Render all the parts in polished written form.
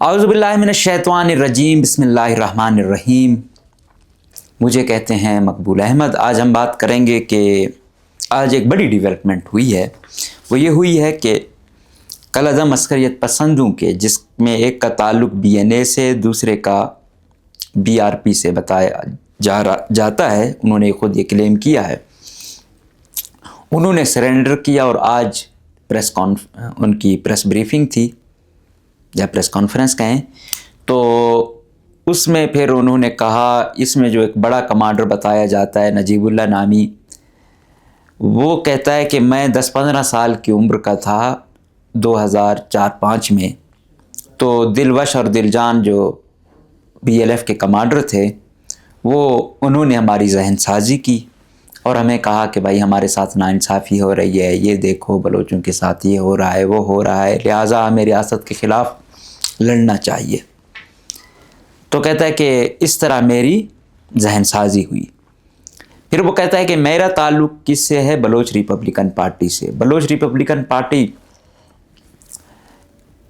اعوذ باللہ من الشیطان الرجیم، بسم اللہ الرحمن الرحیم۔ مجھے کہتے ہیں مقبول احمد۔ آج ہم بات کریں گے کہ آج ایک بڑی ڈیولپمنٹ ہوئی ہے، وہ یہ ہوئی ہے کہ کل عدم عسکریت پسندوں کے، جس میں ایک کا تعلق بی این اے سے، دوسرے کا بی آر پی سے بتایا جاتا ہے، انہوں نے خود یہ کلیم کیا ہے، انہوں نے سرنڈر کیا اور آج ان کی پریس بریفنگ تھی یا پریس کانفرنس کہیں، تو اس میں پھر انہوں نے کہا، اس میں جو ایک بڑا کمانڈر بتایا جاتا ہے نجیب اللہ نامی، وہ کہتا ہے کہ میں 10-15 سال کی عمر کا تھا 2004-05 میں، تو دلوش اور دل جان جو بی ایل ایف کے کمانڈر تھے، انہوں نے ہماری ذہن سازی کی اور ہمیں کہا کہ بھائی ہمارے ساتھ ناانصافی ہو رہی ہے، یہ دیکھو بلوچوں کے ساتھ یہ ہو رہا ہے، وہ ہو رہا ہے، لہٰذا ہمیں ریاست کے خلاف لڑنا چاہیے۔ تو کہتا ہے کہ اس طرح میری ذہن سازی ہوئی۔ پھر وہ کہتا ہے کہ میرا تعلق کس سے ہے؟ بلوچ ریپبلکن پارٹی سے۔ بلوچ ریپبلکن پارٹی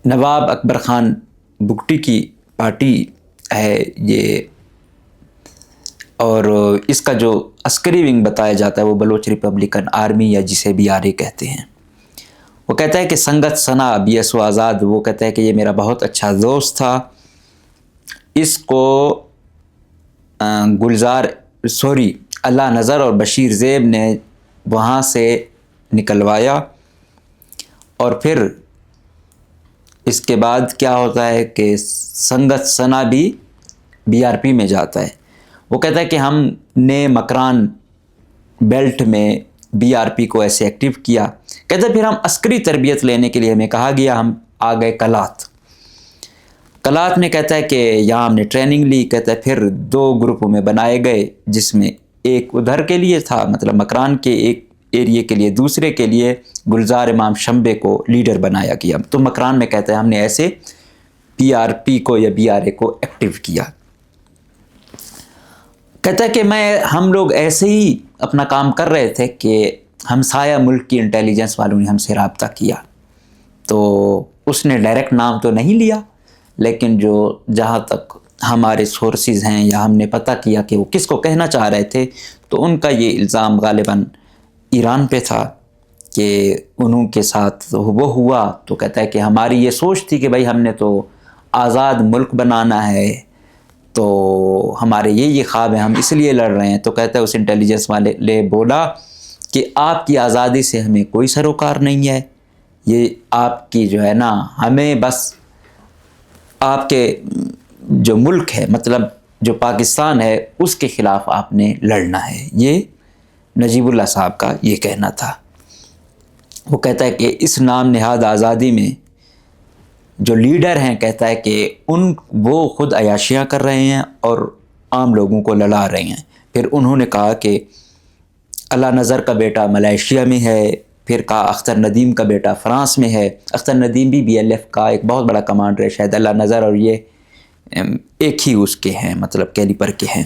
نواب اکبر خان بگٹی کی پارٹی ہے یہ، اور اس کا جو عسکری ونگ بتایا جاتا ہے وہ بلوچ ریپبلکن آرمی یا جسے بی آر اے کہتے ہیں۔ وہ کہتا ہے کہ سنگت ثنا بی ایس او آزاد، وہ کہتا ہے کہ یہ میرا بہت اچھا دوست تھا، اس کو اللہ نظر اور بشیر زیب نے وہاں سے نکلوایا، اور پھر اس کے بعد کیا ہوتا ہے کہ سنگت ثنا بھی بی آر پی میں جاتا ہے۔ وہ کہتا ہے کہ ہم نے مکران بیلٹ میں بی آر پی کو ایسے ایکٹیو کیا، کہتا ہے پھر ہم عسکری تربیت لینے کے لیے ہمیں کہا گیا، ہم آ گئے کلات میں، کہتا ہے کہ یہاں ہم نے ٹریننگ لی، کہتا ہے پھر 2 گروپوں میں بنائے گئے، جس میں ایک ادھر کے لیے تھا، مطلب مکران کے ایک ایریے کے لیے، دوسرے کے لیے گلزار امام شمبے کو لیڈر بنایا گیا۔ تو مکران میں کہتا ہے ہم نے ایسے پی آر پی کو یا بی آر اے کو ایکٹیو کیا۔ کہتا ہے کہ ہم لوگ ایسے ہی اپنا کام کر رہے تھے کہ ہمسایہ ملک کی انٹیلیجنس والوں نے ہم سے رابطہ کیا، تو اس نے ڈائریکٹ نام تو نہیں لیا، لیکن جہاں تک ہمارے سورسز ہیں یا ہم نے پتہ کیا کہ وہ کس کو کہنا چاہ رہے تھے، تو ان کا یہ الزام غالباً ایران پہ تھا کہ انہوں کے ساتھ وہ ہوا۔ تو کہتا ہے کہ ہماری یہ سوچ تھی کہ بھائی ہم نے تو آزاد ملک بنانا ہے، تو ہمارے یہ خواب ہیں، ہم اس لیے لڑ رہے ہیں۔ تو کہتا ہے اس انٹیلیجنس والے نے بولا کہ آپ کی آزادی سے ہمیں کوئی سروکار نہیں ہے، یہ آپ کی جو ہے نا، ہمیں بس آپ کے جو ملک ہے، مطلب جو پاکستان ہے، اس کے خلاف آپ نے لڑنا ہے۔ یہ نجیب اللہ صاحب کا یہ کہنا تھا۔ وہ کہتا ہے کہ اس نام نہاد آزادی میں جو لیڈر ہیں، کہتا ہے کہ وہ خود عیاشیاں کر رہے ہیں اور عام لوگوں کو لڑا رہے ہیں۔ پھر انہوں نے کہا کہ اللہ نظر کا بیٹا ملائیشیا میں ہے، پھر کہا اختر ندیم کا بیٹا فرانس میں ہے۔ اختر ندیم بھی بی ایل ایف کا ایک بہت بڑا کمانڈر ہے، شاید اللہ نظر اور یہ ایک ہی اس کے ہیں، مطلب کیلیپر کے ہیں۔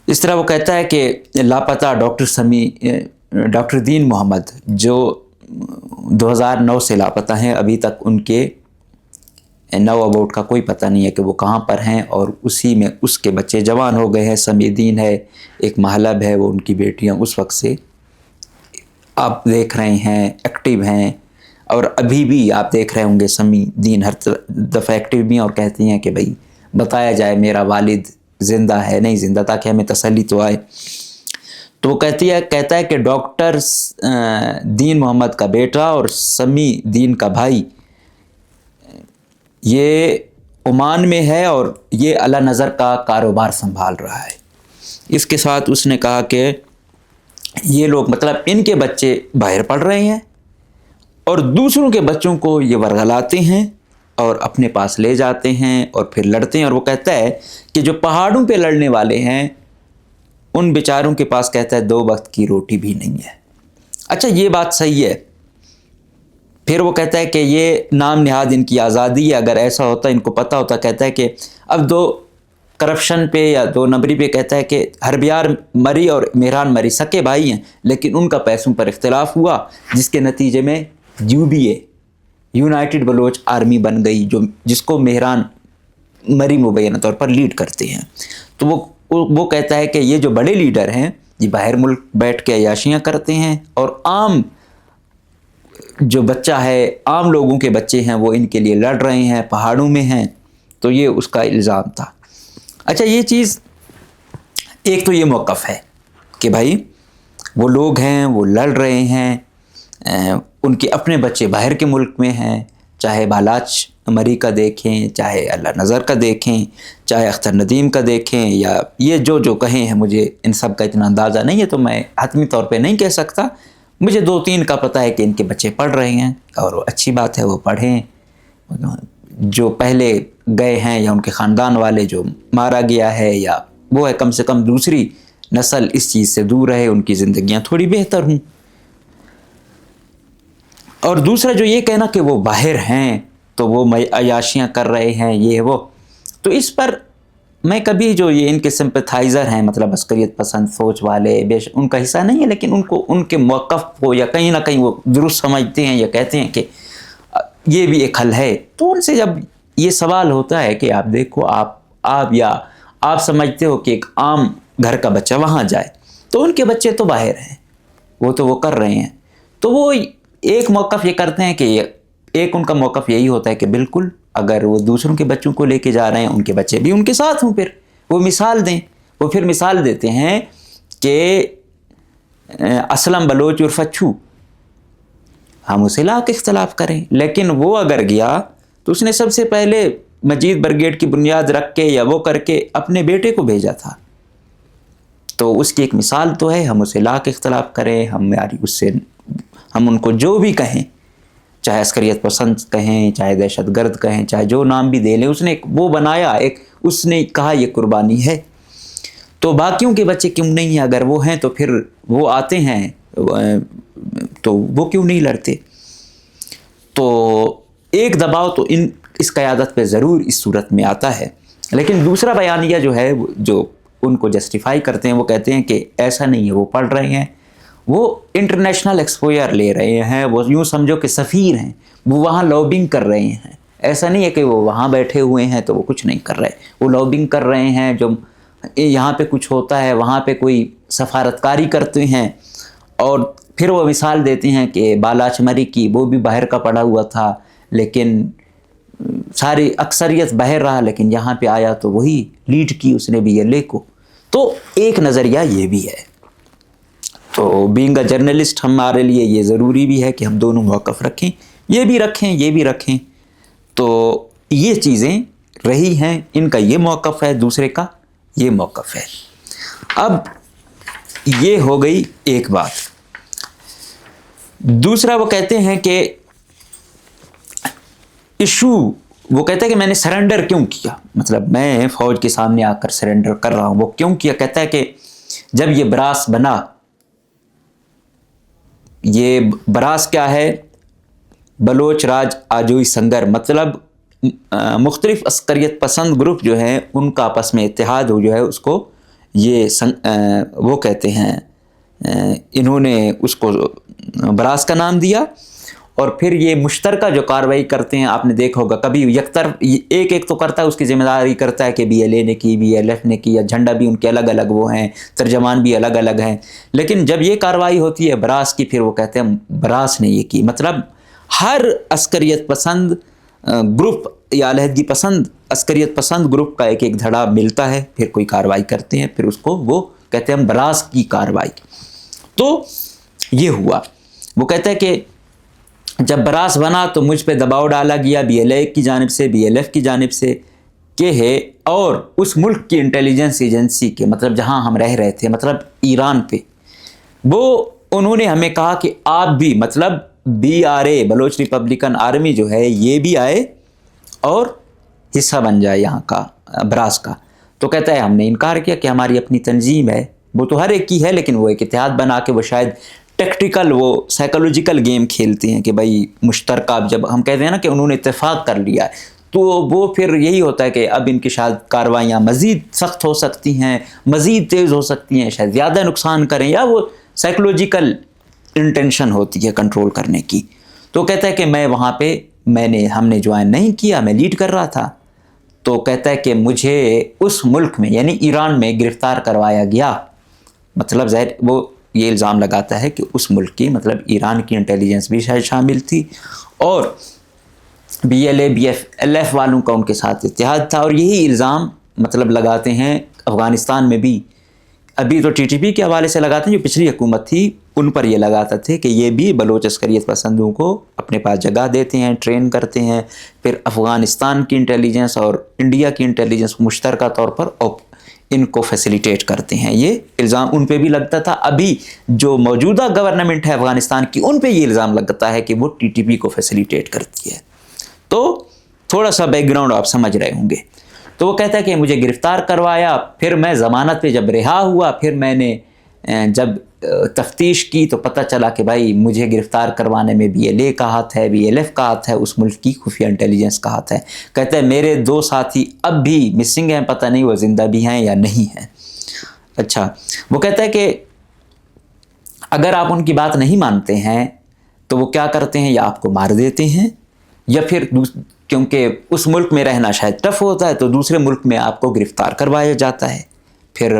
اس طرح وہ کہتا ہے کہ لاپتہ ڈاکٹر دین محمد جو 2009 سے لاپتہ ہیں، ابھی تک ان کے نو اباؤٹ کا کوئی پتہ نہیں ہے کہ وہ کہاں پر ہیں، اور اسی میں اس کے بچے جوان ہو گئے ہیں۔ سمیع دین ہے، ایک مہلب ہے، وہ ان کی بیٹیاں اس وقت سے آپ دیکھ رہے ہیں ایکٹیو ہیں، اور ابھی بھی آپ دیکھ رہے ہوں گے سمیع دین ہر دفعہ ایکٹیو بھی ہیں اور کہتی ہیں کہ بھائی بتایا جائے میرا والد زندہ ہے نہیں زندہ، تاکہ ہمیں تسلی تو آئے۔ تو وہ کہتا ہے کہ ڈاکٹر دین محمد کا بیٹا اور سمیع دین کا بھائی یہ عمان میں ہے، اور یہ اللہ نظر کا کاروبار سنبھال رہا ہے۔ اس کے ساتھ اس نے کہا کہ یہ لوگ، مطلب ان کے بچے باہر پڑھ رہے ہیں اور دوسروں کے بچوں کو یہ ورغلاتے ہیں اور اپنے پاس لے جاتے ہیں اور پھر لڑتے ہیں۔ اور وہ کہتا ہے کہ جو پہاڑوں پہ لڑنے والے ہیں، ان بیچاروں کے پاس کہتا ہے 2 وقت کی روٹی بھی نہیں ہے۔ اچھا، یہ بات صحیح ہے۔ پھر وہ کہتا ہے کہ یہ نام نہاد ان کی آزادی ہے، اگر ایسا ہوتا ان کو پتہ ہوتا، کہتا ہے کہ اب 2 کرپشن پہ یا 2 نمبری پہ، کہتا ہے کہ ہربیار مری اور مہران مری سکے بھائی ہیں، لیکن ان کا پیسوں پر اختلاف ہوا، جس کے نتیجے میں UBA یونائٹڈ بلوچ آرمی بن گئی، جس کو مہران مری مبینہ طور پر لیڈ کرتے ہیں۔ تو وہ کہتا ہے کہ یہ جو بڑے لیڈر ہیں یہ باہر ملک بیٹھ کے عیاشیاں کرتے ہیں، اور عام جو بچہ ہے، عام لوگوں کے بچے ہیں، وہ ان کے لیے لڑ رہے ہیں، پہاڑوں میں ہیں۔ تو یہ اس کا الزام تھا۔ اچھا، یہ چیز ایک تو یہ موقف ہے کہ بھائی وہ لوگ ہیں، وہ لڑ رہے ہیں، ان کے اپنے بچے باہر کے ملک میں ہیں، چاہے بالاچ مری کا دیکھیں، چاہے اللہ نظر کا دیکھیں، چاہے اختر ندیم کا دیکھیں، یا یہ جو کہیں ہیں، مجھے ان سب کا اتنا اندازہ نہیں ہے تو میں حتمی طور پہ نہیں کہہ سکتا۔ مجھے 2-3 کا پتہ ہے کہ ان کے بچے پڑھ رہے ہیں، اور اچھی بات ہے وہ پڑھیں۔ جو پہلے گئے ہیں یا ان کے خاندان والے جو مارا گیا ہے، یا وہ ہے، کم سے کم دوسری نسل اس چیز سے دور رہے، ان کی زندگیاں تھوڑی بہتر ہوں۔ اور دوسرا جو یہ کہنا کہ وہ باہر ہیں تو وہ عیاشیاں کر رہے ہیں، یہ وہ، تو اس پر میں کبھی جو یہ ان کے سمپتھائزر ہیں، مطلب عسکریت پسند سوچ والے، ان کا حصہ نہیں ہے، لیکن ان کے موقف کو یا کہیں نہ کہیں وہ درست سمجھتے ہیں یا کہتے ہیں کہ یہ بھی ایک حل ہے۔ تو ان سے جب یہ سوال ہوتا ہے کہ آپ دیکھو، آپ سمجھتے ہو کہ ایک عام گھر کا بچہ وہاں جائے، تو ان کے بچے تو باہر ہیں، وہ کر رہے ہیں۔ تو وہ ایک موقف یہ کرتے ہیں کہ ایک ان کا موقف یہی ہوتا ہے کہ بالکل اگر وہ دوسروں کے بچوں کو لے کے جا رہے ہیں، ان کے بچے بھی ان کے ساتھ ہوں، پھر وہ مثال دیں۔ وہ پھر مثال دیتے ہیں کہ اسلم بلوچ عرف اچھو، ہم اسے لا کے اختلاف کریں، لیکن وہ اگر گیا تو اس نے سب سے پہلے مجید بریگیڈ کی بنیاد رکھ کے یا وہ کر کے اپنے بیٹے کو بھیجا تھا۔ تو اس کی ایک مثال تو ہے، ہم اسے لا کے اختلاف کریں، ہم ان کو جو بھی کہیں، چاہے عسکریت پسند کہیں، چاہے دہشت گرد کہیں، چاہے جو نام بھی دے لیں، اس نے وہ بنایا، اس نے کہا یہ قربانی ہے۔ تو باقیوں کے بچے کیوں نہیں ہیں؟ اگر وہ ہیں تو پھر وہ آتے ہیں تو وہ کیوں نہیں لڑتے؟ تو ایک دباؤ تو اس قیادت پہ ضرور اس صورت میں آتا ہے، لیکن دوسرا بیانیہ جو ہے، جو ان کو جسٹیفائی کرتے ہیں، وہ کہتے ہیں کہ ایسا نہیں ہے، وہ پڑھ رہے ہیں، وہ انٹرنیشنل ایکسپوئر لے رہے ہیں، وہ یوں سمجھو کہ سفیر ہیں، وہ وہاں لابنگ کر رہے ہیں۔ ایسا نہیں ہے کہ وہ وہاں بیٹھے ہوئے ہیں تو وہ کچھ نہیں کر رہے، وہ لابنگ کر رہے ہیں، جو یہاں پہ کچھ ہوتا ہے وہاں پہ کوئی سفارتکاری کرتے ہیں۔ اور پھر وہ مثال دیتے ہیں کہ بالاچ مری کی، وہ بھی باہر کا پڑا ہوا تھا، لیکن ساری اکثریت باہر رہا، لیکن یہاں پہ آیا تو وہی لیڈ کی اس نے بھی یہ لے کو۔ تو ایک نظریہ یہ بھی ہے۔ تو بینگ اے جرنلسٹ ہمارے لیے یہ ضروری بھی ہے کہ ہم دونوں موقف رکھیں، یہ بھی رکھیں۔ تو یہ چیزیں رہی ہیں، ان کا یہ موقف ہے، دوسرے کا یہ موقف ہے۔ اب یہ ہو گئی ایک بات۔ دوسرا وہ کہتے ہیں کہ ایشو، وہ کہتا ہے کہ میں نے سرنڈر کیوں کیا، مطلب میں فوج کے سامنے آ کر سرنڈر کر رہا ہوں، وہ کیوں کیا؟ کہتا ہے کہ جب یہ براس بنا، یہ براس کیا ہے؟ بلوچ راج آجوئی سنگر، مطلب مختلف عسکریت پسند گروپ جو ہیں ان کا آپس میں اتحاد ہو جو ہے، اس کو یہ وہ کہتے ہیں، انہوں نے اس کو براس کا نام دیا۔ اور پھر یہ مشترکہ جو کارروائی کرتے ہیں، آپ نے دیکھا ہوگا کبھی یکطرف ایک تو کرتا ہے، اس کی ذمہ داری کرتا ہے کہ بی ایل اے نے کی، بی ایل ایف نے کی، یا جھنڈا بھی ان کے الگ الگ وہ ہیں، ترجمان بھی الگ الگ ہیں، لیکن جب یہ کارروائی ہوتی ہے براس کی، پھر وہ کہتے ہیں براس نے یہ کی، مطلب ہر عسکریت پسند گروپ یا علیحدگی پسند عسکریت پسند گروپ کا ایک دھڑا ملتا ہے، پھر کوئی کارروائی کرتے ہیں، پھر اس کو وہ کہتے ہیں براس کی کارروائی۔ تو یہ ہوا، وہ کہتا ہے کہ جب براس بنا تو مجھ پہ دباؤ ڈالا گیا بی ایل اے کی جانب سے، بی ایل ایف کی جانب سے، کہ ہے اور اس ملک کی انٹیلیجنس ایجنسی کے، مطلب جہاں ہم رہ رہے تھے، مطلب ایران پہ، وہ انہوں نے ہمیں کہا کہ آپ بھی، مطلب B R A Baloch Republican Army جو ہے، یہ بھی آئے اور حصہ بن جائے یہاں کا براس کا۔ تو کہتا ہے ہم نے انکار کیا کہ ہماری اپنی تنظیم ہے، وہ تو ہر ایک کی ہے، لیکن وہ ایک اتحاد بنا کے وہ شاید ٹیکٹیکل، وہ سائیکولوجیکل گیم کھیلتے ہیں کہ بھائی مشترکہ، جب ہم کہتے ہیں نا کہ انہوں نے اتفاق کر لیا ہے، تو وہ پھر یہی ہوتا ہے کہ اب ان کی شاید کارروائیاں مزید سخت ہو سکتی ہیں، مزید تیز ہو سکتی ہیں، شاید زیادہ نقصان کریں، یا وہ سائیکولوجیکل انٹینشن ہوتی ہے کنٹرول کرنے کی۔ تو کہتا ہے کہ میں وہاں پہ ہم نے جوائن نہیں کیا، میں لیڈ کر رہا تھا. تو کہتا ہے کہ مجھے اس ملک میں یعنی ایران میں گرفتار کروایا گیا. مطلب ظاہر وہ یہ الزام لگاتا ہے کہ اس ملک کی مطلب ایران کی انٹیلیجنس بھی شاید شامل تھی، اور BLA BLF والوں کا ان کے ساتھ اتحاد تھا. اور یہی الزام مطلب لگاتے ہیں افغانستان میں بھی. ابھی تو TTP کے حوالے سے لگاتے ہیں، جو پچھلی حکومت تھی ان پر یہ لگاتا تھے کہ یہ بھی بلوچ عسکریت پسندوں کو اپنے پاس جگہ دیتے ہیں، ٹرین کرتے ہیں، پھر افغانستان کی انٹیلیجنس اور انڈیا کی انٹیلیجنس مشترکہ طور پر ان کو فیسیلیٹیٹ کرتے ہیں. یہ الزام ان پہ بھی لگتا تھا. ابھی جو موجودہ گورنمنٹ ہے افغانستان کی، ان پہ یہ الزام لگتا ہے کہ وہ TTP کو فیسیلیٹیٹ کرتی ہے. تو تھوڑا سا بیک گراؤنڈ آپ سمجھ رہے ہوں گے. تو وہ کہتا ہے کہ مجھے گرفتار کروایا، پھر میں ضمانت پہ جب رہا ہوا، پھر میں نے جب تفتیش کی تو پتہ چلا کہ بھائی مجھے گرفتار کروانے میں BLA کا ہاتھ ہے، BLF کا ہاتھ ہے، اس ملک کی خفیہ انٹیلیجنس کا ہاتھ ہے. کہتا ہے میرے 2 ساتھی اب بھی مسنگ ہیں، پتہ نہیں وہ زندہ بھی ہیں یا نہیں ہیں. اچھا، وہ کہتا ہے کہ اگر آپ ان کی بات نہیں مانتے ہیں تو وہ کیا کرتے ہیں، یا آپ کو مار دیتے ہیں، یا پھر کیونکہ اس ملک میں رہنا شاید ٹف ہوتا ہے تو دوسرے ملک میں آپ کو گرفتار کروایا جاتا ہے. پھر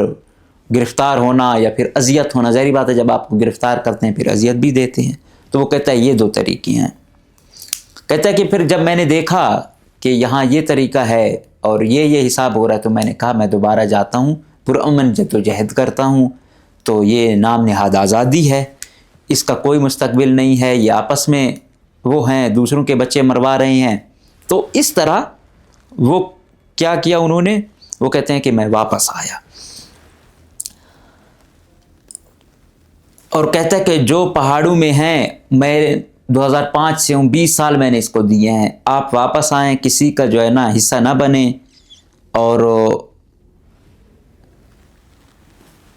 گرفتار ہونا یا پھر اذیت ہونا، ظاہری بات ہے جب آپ کو گرفتار کرتے ہیں پھر اذیت بھی دیتے ہیں. تو وہ کہتا ہے یہ 2 طریقے ہیں. کہتا ہے کہ پھر جب میں نے دیکھا کہ یہاں یہ طریقہ ہے اور یہ حساب ہو رہا ہے تو میں نے کہا میں دوبارہ جاتا ہوں، پرامن جدوجہد کرتا ہوں. تو یہ نام نہاد آزادی ہے، اس کا کوئی مستقبل نہیں ہے، یہ آپس میں وہ ہیں دوسروں کے بچے مروا رہے ہیں. تو اس طرح وہ کیا کیا انہوں نے، وہ کہتے ہیں کہ میں واپس آیا اور کہتا ہے کہ جو پہاڑوں میں ہیں، میں 2005 سے ہوں، 20 سال میں نے اس کو دیے ہیں، آپ واپس آئیں، کسی کا جو ہے نا حصہ نہ بنے. اور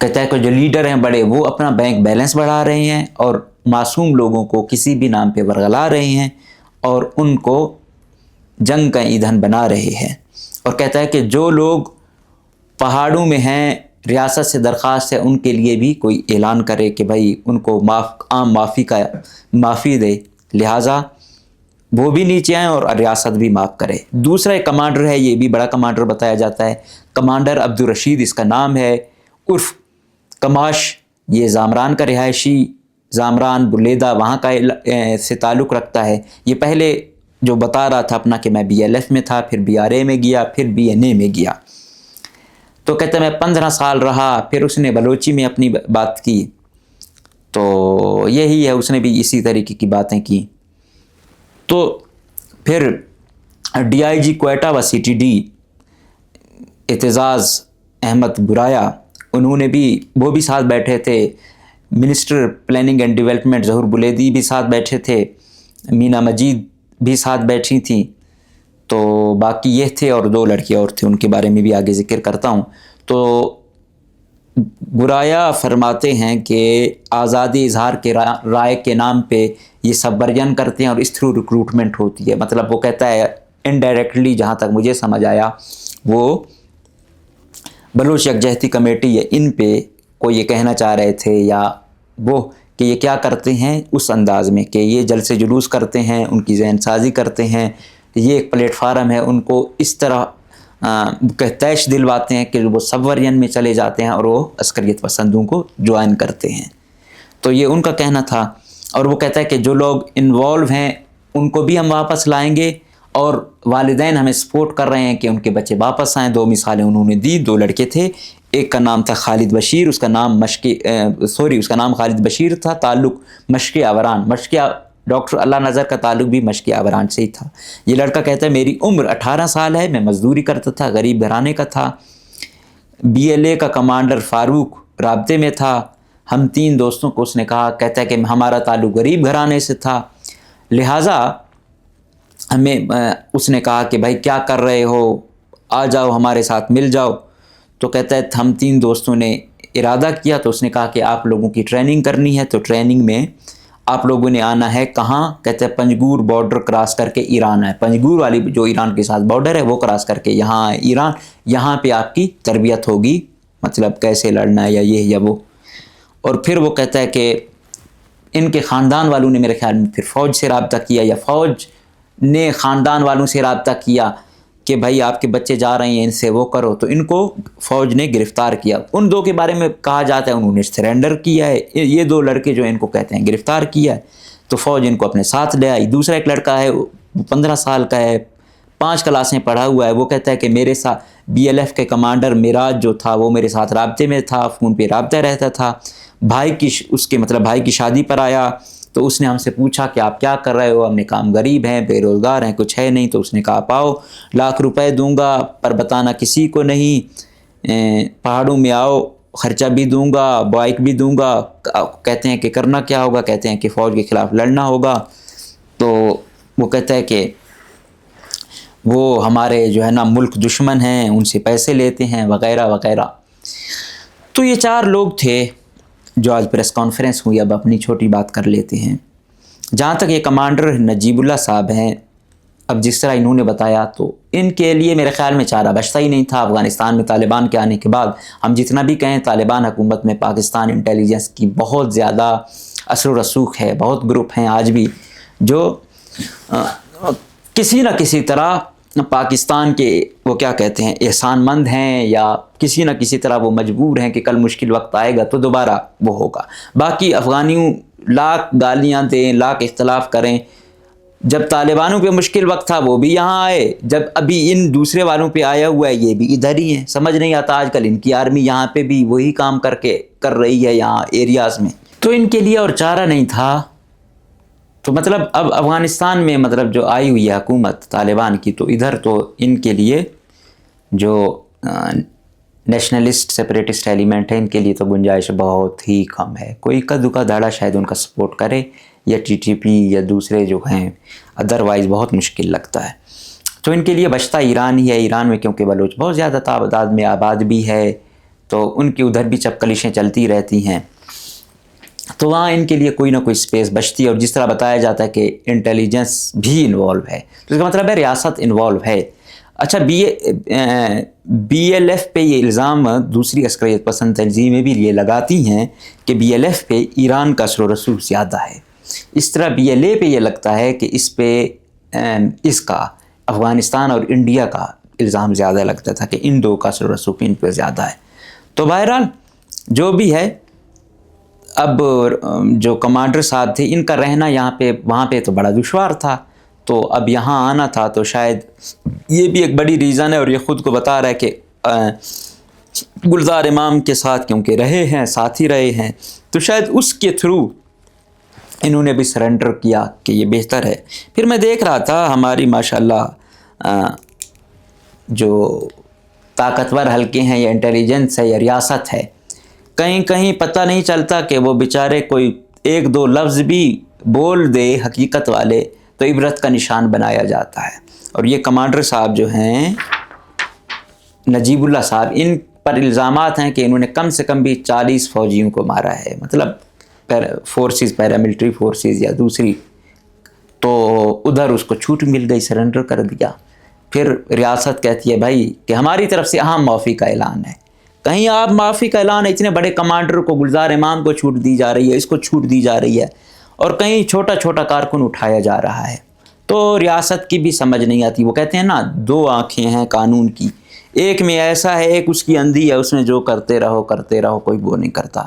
کہتا ہے کہ جو لیڈر ہیں بڑے، وہ اپنا بینک بیلنس بڑھا رہے ہیں اور معصوم لوگوں کو کسی بھی نام پہ ورگلا رہے ہیں اور ان کو جنگ کا ایندھن بنا رہے ہیں. اور کہتا ہے کہ جو لوگ پہاڑوں میں ہیں، ریاست سے درخواست ہے ان کے لیے بھی کوئی اعلان کرے کہ بھائی ان کو عام معافی دے، لہٰذا وہ بھی نیچے آئیں اور ریاست بھی معاف کرے. دوسرا ایک کمانڈر ہے، یہ بھی بڑا کمانڈر بتایا جاتا ہے، کمانڈر عبدالرشید اس کا نام ہے، عرف کماش. یہ زامران کا رہائشی، زامران بلیدہ وہاں کا سے تعلق رکھتا ہے. یہ پہلے جو بتا رہا تھا اپنا کہ میں BLF میں تھا، پھر BRA میں گیا، پھر BNA میں گیا. تو کہتا ہے میں 15 سال رہا. پھر اس نے بلوچی میں اپنی بات کی، تو یہی ہے، اس نے بھی اسی طریقے کی باتیں کی. تو پھر DIG کوئٹہ و CTD اعتزاز احمد برایا، انہوں نے بھی، وہ بھی ساتھ بیٹھے تھے. منسٹر پلاننگ اینڈ ڈیولپمنٹ ظہور بلیدی بھی ساتھ بیٹھے تھے، مینا مجید بھی ساتھ بیٹھی تھیں. تو باقی یہ تھے اور 2 لڑکیاں اور تھے، ان کے بارے میں بھی آگے ذکر کرتا ہوں. تو برایا فرماتے ہیں کہ آزادی اظہار کے رائے کے نام پہ یہ سب ورجن کرتے ہیں اور اس تھرو ریکروٹمنٹ ہوتی ہے. مطلب وہ کہتا ہے انڈائریکٹلی، جہاں تک مجھے سمجھ آیا، وہ بلوچ یکجہتی کمیٹی ہے، ان پہ کوئی یہ کہنا چاہ رہے تھے، یا وہ کہ یہ کیا کرتے ہیں اس انداز میں کہ یہ جلسے جلوس کرتے ہیں، ان کی ذہن سازی کرتے ہیں، یہ ایک پلیٹ فارم ہے، ان کو اس طرح تیش دلواتے ہیں کہ وہ سب ورژن میں چلے جاتے ہیں اور وہ عسکریت پسندوں کو جوائن کرتے ہیں. تو یہ ان کا کہنا تھا. اور وہ کہتا ہے کہ جو لوگ انوالو ہیں ان کو بھی ہم واپس لائیں گے، اور والدین ہمیں سپورٹ کر رہے ہیں کہ ان کے بچے واپس آئیں. 2 مثالیں انہوں نے دی. 2 لڑکے تھے، ایک کا نام تھا خالد بشیر، اس کا نام خالد بشیر تھا، تعلق مشق آوران، ڈاکٹر اللہ نظر کا تعلق بھی مشق آوران سے ہی تھا. یہ لڑکا کہتا ہے میری عمر 18 سال ہے، میں مزدوری کرتا تھا، غریب گھرانے کا تھا. BLA کا کمانڈر فاروق رابطے میں تھا. ہم 3 دوستوں کو اس نے کہا، کہتا ہے کہ ہمارا تعلق غریب گھرانے سے تھا، لہٰذا ہمیں اس نے کہا کہ بھائی کیا کر رہے ہو، آ جاؤ ہمارے ساتھ مل جاؤ. تو کہتا ہے ہم 3 دوستوں نے ارادہ کیا، تو اس نے کہا کہ آپ لوگوں کی ٹریننگ کرنی ہے، تو ٹریننگ میں آپ لوگوں نے آنا ہے کہاں؟ کہتے ہیں پنجگور بارڈر کراس کر کے ایران ہے، پنجگور والی جو ایران کے ساتھ بارڈر ہے وہ کراس کر کے یہاں ہے ایران، یہاں پہ آپ کی تربیت ہوگی، مطلب کیسے لڑنا ہے یا یہ یا وہ. اور پھر وہ کہتا ہے کہ ان کے خاندان والوں نے میرے خیال میں پھر فوج سے رابطہ کیا، یا فوج نے خاندان والوں سے رابطہ کیا کہ بھائی آپ کے بچے جا رہے ہیں ان سے وہ کرو، تو ان کو فوج نے گرفتار کیا۔ ان دو کے بارے میں کہا جاتا ہے انہوں نے سرنڈر کیا ہے، یہ دو لڑکے جو ان کو کہتے ہیں گرفتار کیا ہے، تو فوج ان کو اپنے ساتھ لے آئی۔ دوسرا ایک لڑکا ہے وہ 15 سال کا ہے، 5 کلاسیں پڑھا ہوا ہے، وہ کہتا ہے کہ میرے ساتھ BLF کے کمانڈر میراج جو تھا وہ میرے ساتھ رابطے میں تھا، فون پہ رابطہ رہتا تھا۔ بھائی کی شادی پر آیا تو اس نے ہم سے پوچھا کہ آپ کیا کر رہے ہو؟ ہم نے کہا ہم غریب ہیں، بے روزگار ہیں، کچھ ہے نہیں۔ تو اس نے کہا پاؤ ₹1,00,000 دوں گا پر بتانا کسی کو نہیں، پہاڑوں میں آؤ، خرچہ بھی دوں گا، بائک بھی دوں گا۔ کہتے ہیں کہ کرنا کیا ہوگا؟ کہتے ہیں کہ فوج کے خلاف لڑنا ہوگا۔ تو وہ کہتا ہے کہ وہ ہمارے جو ہے نا ملک دشمن ہیں، ان سے پیسے لیتے ہیں وغیرہ وغیرہ۔ تو یہ 4 لوگ تھے جو آج پریس کانفرنس ہوئی۔ اب اپنی چھوٹی بات کر لیتے ہیں۔ جہاں تک یہ کمانڈر نجیب اللہ صاحب ہیں، اب جس طرح انہوں نے بتایا تو ان کے لیے میرے خیال میں چارہ بچتا ہی نہیں تھا۔ افغانستان میں طالبان کے آنے کے بعد ہم جتنا بھی کہیں طالبان حکومت میں پاکستان انٹیلیجنس کی بہت زیادہ اثر و رسوخ ہے، بہت گروپ ہیں آج بھی جو کسی نہ کسی طرح پاکستان کے وہ کیا کہتے ہیں احسان مند ہیں، یا کسی نہ کسی طرح وہ مجبور ہیں کہ کل مشکل وقت آئے گا تو دوبارہ وہ ہوگا۔ باقی افغانیوں لاکھ گالیاں دیں، لاکھ اختلاف کریں، جب طالبانوں پہ مشکل وقت تھا وہ بھی یہاں آئے، جب ابھی ان دوسرے والوں پہ آیا ہوا ہے یہ بھی ادھر ہی ہیں۔ سمجھ نہیں آتا آج کل ان کی آرمی یہاں پہ بھی وہی کام کر رہی ہے یہاں ایریاز میں، تو ان کے لیے اور چارہ نہیں تھا۔ تو مطلب اب افغانستان میں مطلب جو آئی ہوئی ہے حکومت طالبان کی، تو ادھر تو ان کے لیے جو نیشنلسٹ سیپریٹسٹ ایلیمنٹ ہے ان کے لیے تو گنجائش بہت ہی کم ہے۔ کوئی کا دھاڑا شاید ان کا سپورٹ کرے، یا TTP یا دوسرے جو ہیں، ادروائز بہت مشکل لگتا ہے۔ تو ان کے لیے بچتا ایران ہی ہے۔ ایران میں کیونکہ بلوچ بہت زیادہ تعداد میں آباد بھی ہے، تو ان کی ادھر بھی چپکلشیں چلتی رہتی ہیں، تو وہاں ان کے لیے کوئی نہ کوئی سپیس بچتی ہے۔ اور جس طرح بتایا جاتا ہے کہ انٹیلیجنس بھی انوالو ہے، تو اس کا مطلب ہے ریاست انوالو ہے۔ اچھا BLF پہ یہ الزام دوسری عسکریت پسند تنظیمیں بھی یہ لگاتی ہیں کہ BLF پہ ایران کا اثر و رسوخ زیادہ ہے۔ اس طرح BLA پہ یہ لگتا ہے کہ اس پہ اس کا افغانستان اور انڈیا کا الزام زیادہ لگتا تھا کہ ان دو کا اثر و رسوخ ان پہ زیادہ ہے۔ تو بہرحال جو بھی ہے، اب جو کمانڈر صاحب تھے ان کا رہنا یہاں پہ وہاں پہ تو بڑا دشوار تھا، تو اب یہاں آنا تھا، تو شاید یہ بھی ایک بڑی ریزن ہے۔ اور یہ خود کو بتا رہا ہے کہ گلزار امام کے ساتھ کیونکہ رہے ہیں، ساتھ ہی رہے ہیں، تو شاید اس کے تھرو انہوں نے بھی سرنڈر کیا کہ یہ بہتر ہے۔ پھر میں دیکھ رہا تھا ہماری ماشاءاللہ جو طاقتور حلقے ہیں یا انٹیلیجنس ہے یا ریاست ہے، کہیں کہیں پتہ نہیں چلتا کہ وہ بیچارے کوئی 1-2 لفظ بھی بول دے حقیقت والے تو عبرت کا نشان بنایا جاتا ہے۔ اور یہ کمانڈر صاحب جو ہیں نجیب اللہ صاحب، ان پر الزامات ہیں کہ انہوں نے کم سے کم بھی 40 فوجیوں کو مارا ہے، مطلب فورسز، پیراملٹری فورسز یا دوسری، تو ادھر اس کو چھوٹ مل گئی، سرنڈر کر دیا۔ پھر ریاست کہتی ہے بھائی کہ ہماری طرف سے اہم معافی کا اعلان ہے۔ کہیں آپ معافی کا اعلان ہے، اتنے بڑے کمانڈر کو، گلزار امام کو چھوٹ دی جا رہی ہے، اس کو چھوٹ دی جا رہی ہے، اور کہیں چھوٹا چھوٹا کارکن اٹھایا جا رہا ہے، تو ریاست کی بھی سمجھ نہیں آتی۔ وہ کہتے ہیں نا 2 آنکھیں ہیں قانون کی، ایک میں ایسا ہے، ایک اس کی اندھی ہے، اس میں جو کرتے رہو کوئی وہ نہیں کرتا۔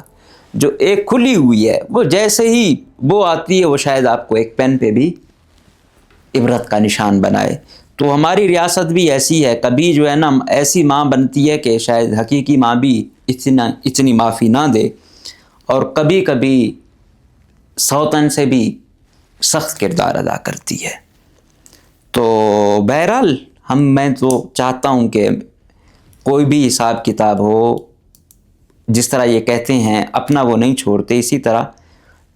جو ایک کھلی ہوئی ہے وہ جیسے ہی وہ آتی ہے وہ شاید آپ کو ایک پین پہ بھی عبرت کا نشان بنائے۔ تو ہماری ریاست بھی ایسی ہے، کبھی جو ہے نا ایسی ماں بنتی ہے کہ شاید حقیقی ماں بھی اتنی معافی نہ دے، اور کبھی کبھی سوتن سے بھی سخت کردار ادا کرتی ہے۔ تو بہرحال میں تو چاہتا ہوں کہ کوئی بھی حساب کتاب ہو، جس طرح یہ کہتے ہیں اپنا وہ نہیں چھوڑتے، اسی طرح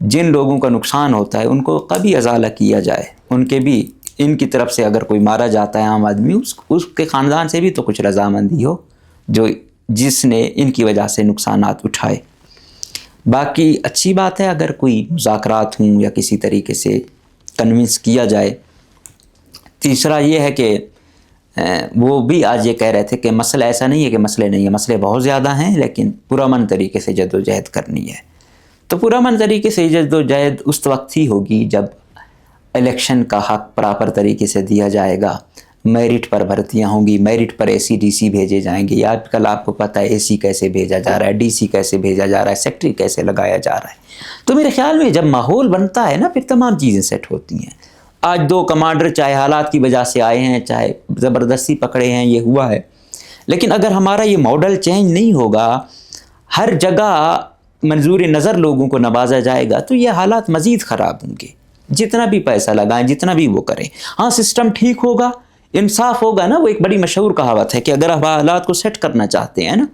جن لوگوں کا نقصان ہوتا ہے ان کو کبھی ازالہ کیا جائے، ان کے بھی، ان کی طرف سے اگر کوئی مارا جاتا ہے عام آدمی، اس کے خاندان سے بھی تو کچھ رضامندی ہو جس نے ان کی وجہ سے نقصانات اٹھائے۔ باقی اچھی بات ہے اگر کوئی مذاکرات ہوں یا کسی طریقے سے کنونس کیا جائے۔ تیسرا یہ ہے کہ وہ بھی آج یہ کہہ رہے تھے کہ مسئلہ ایسا نہیں ہے کہ مسئلے نہیں ہیں، مسئلے بہت زیادہ ہیں، لیکن پرامن طریقے سے جدوجہد کرنی ہے۔ تو پرامن طریقے سے جدوجہد اس وقت ہی ہوگی جب الیکشن کا حق پراپر طریقے سے دیا جائے گا، میرٹ پر بھرتیاں ہوں گی، میرٹ پر AC DC بھیجے جائیں گے. آج کل آپ کو پتہ ہے AC کیسے بھیجا جا رہا ہے، DC کیسے بھیجا جا رہا ہے، سیکٹری کیسے لگایا جا رہا ہے. تو میرے خیال میں جب ماحول بنتا ہے نا پھر تمام چیزیں سیٹ ہوتی ہیں. آج 2 کمانڈر چاہے حالات کی وجہ سے آئے ہیں، چاہے زبردستی پکڑے ہیں، یہ ہوا ہے، لیکن اگر ہمارا یہ ماڈل چینج نہیں ہوگا، ہر جگہ منظور نظر لوگوں کو نوازا جائے گا، تو یہ حالات مزید خراب ہوں گے. جتنا بھی پیسہ لگائیں، جتنا بھی وہ کریں، ہاں سسٹم ٹھیک ہوگا، انصاف ہوگا نا. وہ ایک بڑی مشہور کہاوت ہے کہ اگر آپ حالات کو سیٹ کرنا چاہتے ہیں نا،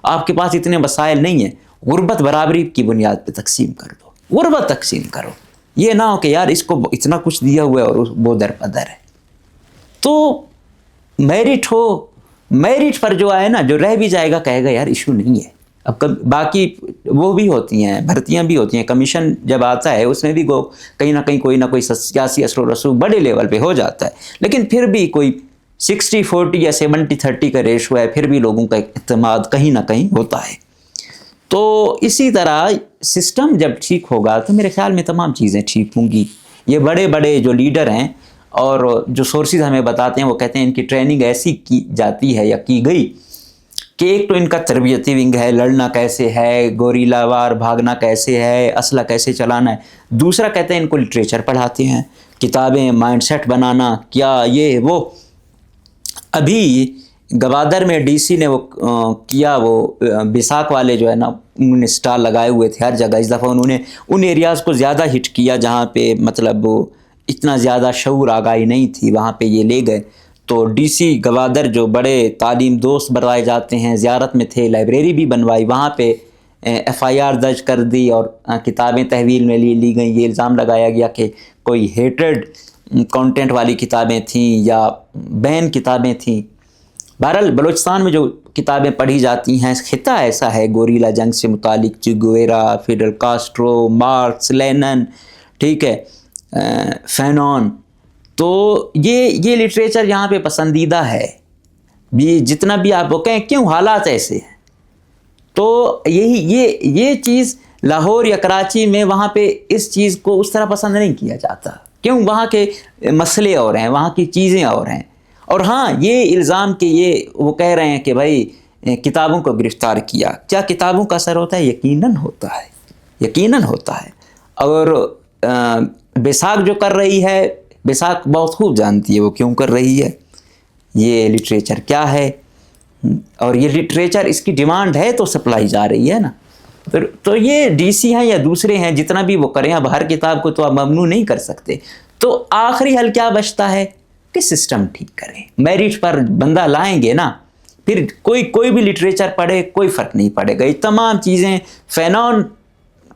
آپ کے پاس اتنے وسائل نہیں ہیں، غربت برابری کی بنیاد پہ تقسیم کر دو، غربت تقسیم کرو. یہ نہ ہو کہ یار اس کو اتنا کچھ دیا ہوا ہے اور وہ در پدر ہے. تو میرٹ ہو، میرٹ پر جو آئے نا، جو رہ بھی جائے گا کہے گا یار ایشو نہیں ہے. اب باقی وہ بھی ہوتی ہیں، بھرتیاں بھی ہوتی ہیں، کمیشن جب آتا ہے اس میں بھی کہیں نہ کہیں کوئی نہ کوئی سیاسی اثر و رسوخ بڑے لیول پہ ہو جاتا ہے، لیکن پھر بھی کوئی 60-40 یا 70-30 کا ریشو ہے، پھر بھی لوگوں کا اعتماد کہیں نہ کہیں ہوتا ہے. تو اسی طرح سسٹم جب ٹھیک ہوگا تو میرے خیال میں تمام چیزیں ٹھیک ہوں گی. یہ بڑے بڑے جو لیڈر ہیں اور جو سورسز ہمیں بتاتے ہیں، وہ کہتے ہیں ان کی ٹریننگ ایسی کی جاتی ہے یا کی گئی کہ ایک تو ان کا تربیتی ونگ ہے، لڑنا کیسے ہے، گوریلا وار بھاگنا کیسے ہے، اسلحہ کیسے چلانا ہے. دوسرا کہتے ہیں ان کو لٹریچر پڑھاتے ہیں، کتابیں، مائنڈ سیٹ بنانا، کیا یہ وہ. ابھی گوادر میں DC نے وہ کیا، وہ بیساکھ والے جو ہے نا، انہوں نے سٹال لگائے ہوئے تھے ہر جگہ. اس دفعہ انہوں نے ان ایریاز کو زیادہ ہٹ کیا جہاں پہ مطلب اتنا زیادہ شعور آگاہی نہیں تھی، وہاں پہ یہ لے گئے. تو DC گوادر جو بڑے تعلیم دوست بتائے جاتے ہیں، زیارت میں تھے، لائبریری بھی بنوائی، وہاں پہ FIR درج کر دی اور کتابیں تحویل میں لی گئیں. یہ الزام لگایا گیا کہ کوئی ہیٹرڈ کانٹینٹ والی کتابیں تھیں یا بین کتابیں تھیں. بہرحال بلوچستان میں جو کتابیں پڑھی جاتی ہیں، خطہ ایسا ہے گوریلا جنگ سے متعلق، چے گویرا، فیڈل کاسٹرو، مارکس، لینن، ٹھیک ہے، فینون. تو یہ لٹریچر یہاں پہ پسندیدہ ہے. جتنا بھی آپ وہ کہیں کیوں حالات ایسے ہیں، تو یہ چیز لاہور یا کراچی میں وہاں پہ اس چیز کو اس طرح پسند نہیں کیا جاتا. کیوں؟ وہاں کے مسئلے اور ہیں، وہاں کی چیزیں اور ہیں. اور ہاں یہ الزام کہ یہ وہ کہہ رہے ہیں کہ بھائی کتابوں کو گرفتار کیا، کیا کتابوں کا اثر ہوتا ہے؟ یقیناً ہوتا ہے، یقیناً ہوتا ہے. اور بیساکھ جو کر رہی ہے، بیساکھ بہت خوب جانتی ہے وہ کیوں کر رہی ہے، یہ لٹریچر کیا ہے، اور یہ لٹریچر اس کی ڈیمانڈ ہے تو سپلائی جا رہی ہے نا. تو یہ DC ہیں یا دوسرے ہیں، جتنا بھی وہ کریں، اب ہر کتاب کو تو آپ ممنوع نہیں کر سکتے. تو آخری حل کیا بچتا ہے کہ سسٹم ٹھیک کریں. میرٹ پر بندہ لائیں گے نا، پھر کوئی بھی لٹریچر پڑھے کوئی فرق نہیں پڑے گا. یہ تمام چیزیں، فینون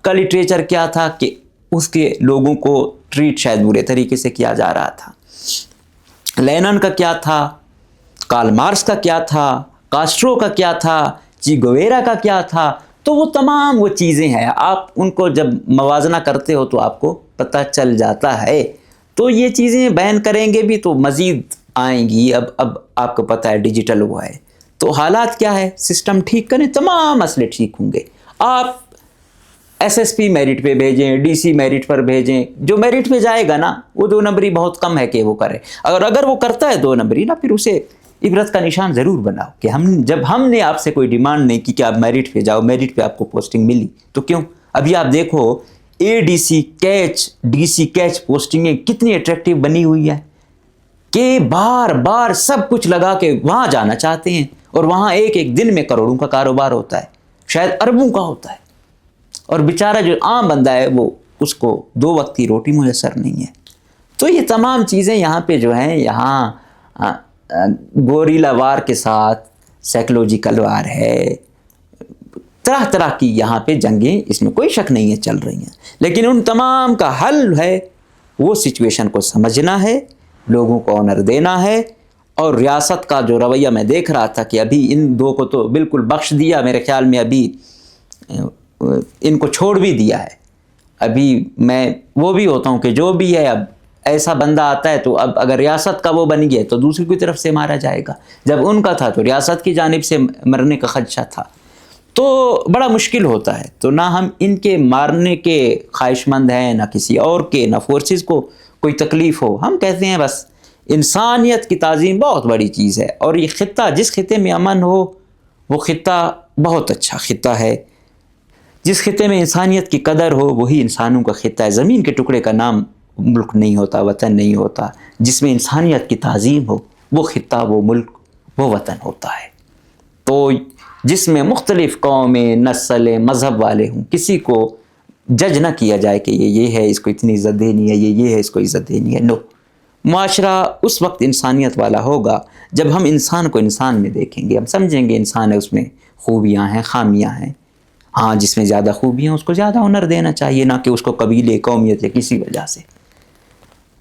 کا لٹریچر کیا تھا کہ اس کے لوگوں کو ٹریٹ شاید برے طریقے سے کیا جا رہا تھا. لینن کا کیا تھا، کارل مارکس کا کیا تھا، کاسٹرو کا کیا تھا، چے گویرا کا کیا تھا. تو وہ تمام وہ چیزیں ہیں، آپ ان کو جب موازنہ کرتے ہو تو آپ کو پتہ چل جاتا ہے. تو یہ چیزیں بیان کریں گے بھی تو مزید آئیں گی. اب آپ کو پتہ ہے ڈیجیٹل ہوا ہے، تو حالات کیا ہے، سسٹم ٹھیک کریں، تمام مسئلے ٹھیک ہوں گے. آپ SSP میرٹ پہ بھیجیں، DC میرٹ پر بھیجیں. جو میرٹ پہ جائے گا نا، وہ 2 نمبری بہت کم ہے کہ وہ کرے. اگر وہ کرتا ہے 2 نمبری نا، پھر اسے عبرت کا نشان ضرور بناؤ کہ جب ہم نے آپ سے کوئی ڈیمانڈ نہیں کی کہ آپ میرٹ پہ جاؤ، میرٹ پہ آپ کو پوسٹنگ ملی تو کیوں. ابھی آپ دیکھو ADC کیچ، DC کیچ پوسٹنگیں کتنی اٹریکٹیو بنی ہوئی ہے کہ بار بار سب کچھ لگا کے وہاں جانا چاہتے ہیں، اور وہاں ایک دن میں کروڑوں کا کاروبار ہوتا ہے، شاید اربوں کا ہوتا ہے. اور بیچارہ جو عام بندہ ہے وہ اس کو 2 وقت کی روٹی میسر نہیں ہے. تو یہ تمام چیزیں یہاں پہ جو ہیں، یہاں گوریلا وار کے ساتھ سائیکلوجیکل وار ہے، طرح طرح کی یہاں پہ جنگیں، اس میں کوئی شک نہیں ہے چل رہی ہیں. لیکن ان تمام کا حل ہے وہ سچویشن کو سمجھنا ہے، لوگوں کو آنر دینا ہے. اور ریاست کا جو رویہ میں دیکھ رہا تھا کہ ابھی ان 2 کو تو بالکل بخش دیا، میرے خیال میں ابھی ان کو چھوڑ بھی دیا ہے. ابھی میں وہ بھی ہوتا ہوں کہ جو بھی ہے، اب ایسا بندہ آتا ہے تو اب اگر ریاست کا وہ بن گیا تو دوسری کی طرف سے مارا جائے گا. جب ان کا تھا تو ریاست کی جانب سے مرنے کا خدشہ تھا، تو بڑا مشکل ہوتا ہے. تو نہ ہم ان کے مارنے کے خواہش مند ہیں، نہ کسی اور کے، نہ فورسز کو کوئی تکلیف ہو، ہم کہتے ہیں بس انسانیت کی تعظیم بہت بڑی چیز ہے، اور یہ خطہ جس خطے میں امن ہو وہ خطہ بہت اچھا خطہ ہے، جس خطے میں انسانیت کی قدر ہو وہی انسانوں کا خطہ ہے۔ زمین کے ٹکڑے کا نام ملک نہیں ہوتا، وطن نہیں ہوتا، جس میں انسانیت کی تعظیم ہو وہ خطہ، وہ ملک، وہ وطن ہوتا ہے۔ تو جس میں مختلف قومیں، نسلیں، مذہب والے ہوں، کسی کو جج نہ کیا جائے کہ یہ ہے، اس کو اتنی عزت دینی ہے، یہ ہے، اس کو عزت دینی ہے، نو۔ معاشرہ اس وقت انسانیت والا ہوگا جب ہم انسان کو انسان میں دیکھیں گے، ہم سمجھیں گے انسان ہے، اس میں خوبیاں ہیں، خامیاں ہیں، ہاں جس میں زیادہ خوبیاں اس کو زیادہ ہنر دینا چاہیے، نہ کہ اس کو قبیلے، قومیت یا کسی وجہ سے۔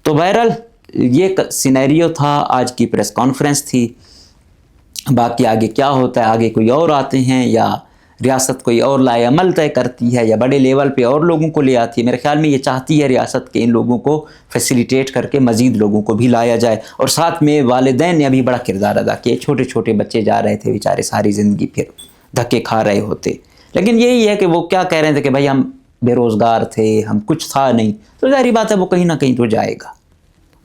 تو بہرحال یہ سینیریو تھا، آج کی پریس کانفرنس تھی۔ باقی آگے کیا ہوتا ہے، آگے کوئی اور آتے ہیں یا ریاست کوئی اور لائے عمل طے کرتی ہے یا بڑے لیول پہ اور لوگوں کو لے آتی ہے، میرے خیال میں یہ چاہتی ہے ریاست کہ ان لوگوں کو فیسیلیٹیٹ کر کے مزید لوگوں کو بھی لایا جائے، اور ساتھ میں والدین نے ابھی بڑا کردار ادا کیا۔ چھوٹے چھوٹے بچے جا رہے تھے بیچارے، ساری زندگی پھر دھکے کھا رہے ہوتے، لیکن یہی ہے کہ وہ کیا کہہ رہے تھے کہ بھائی ہم بے روزگار تھے، ہم کچھ تھا نہیں، تو ظاہری بات ہے وہ کہیں نہ کہیں تو جائے گا۔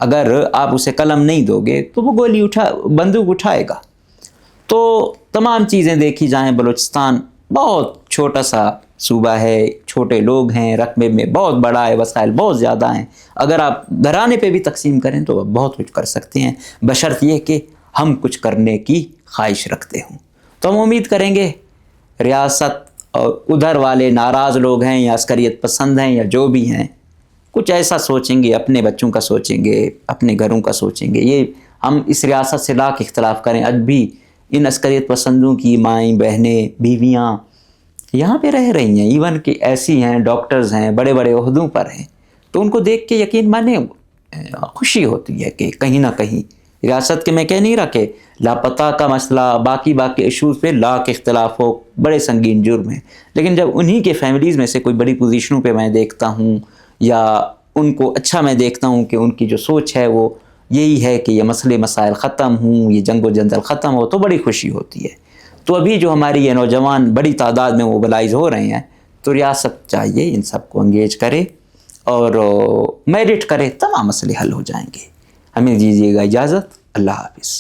اگر آپ اسے قلم نہیں دو گے تو وہ بندوق اٹھائے گا۔ تو تمام چیزیں دیکھی جائیں، بلوچستان بہت چھوٹا سا صوبہ ہے، چھوٹے لوگ ہیں، رقبے میں بہت بڑا ہے، وسائل بہت زیادہ ہیں، اگر آپ گھرانے پہ بھی تقسیم کریں تو بہت کچھ کر سکتے ہیں، بشرط یہ کہ ہم کچھ کرنے کی خواہش رکھتے ہوں۔ تو ہم امید کریں گے ریاست اور ادھر والے ناراض لوگ ہیں یا عسکریت پسند ہیں یا جو بھی ہیں، کچھ ایسا سوچیں گے، اپنے بچوں کا سوچیں گے، اپنے گھروں کا سوچیں گے۔ یہ ہم اس ریاست سے لاکھ اختلاف کریں، اب بھی ان عسکریت پسندوں کی مائیں، بہنیں، بیویاں یہاں پہ رہ رہی ہیں، ایون کہ ایسی ہیں، ڈاکٹرز ہیں، بڑے بڑے عہدوں پر ہیں، تو ان کو دیکھ کے یقین مانے خوشی ہوتی ہے کہ کہیں نہ کہیں ریاست کے، میں کہہ نہیں رہا کہ لاپتہ کا مسئلہ، باقی ایشوز پہ لاکھ اختلاف ہو، بڑے سنگین جرم ہیں، لیکن جب انہی کے فیملیز میں سے کوئی بڑی پوزیشنوں پہ میں دیکھتا ہوں یا ان کو اچھا میں دیکھتا ہوں کہ ان کی جو سوچ ہے وہ یہی ہے کہ یہ مسئلے مسائل ختم ہوں، یہ جنگ و جنجال ختم ہو، تو بڑی خوشی ہوتی ہے۔ تو ابھی جو ہماری یہ نوجوان بڑی تعداد میں موبلائز ہو رہے ہیں، تو ریاست چاہیے ان سب کو انگیج کرے اور میڈیٹ کرے، تمام مسئلے حل ہو جائیں گے۔ ہمیں دیجیے گا اجازت، اللہ حافظ۔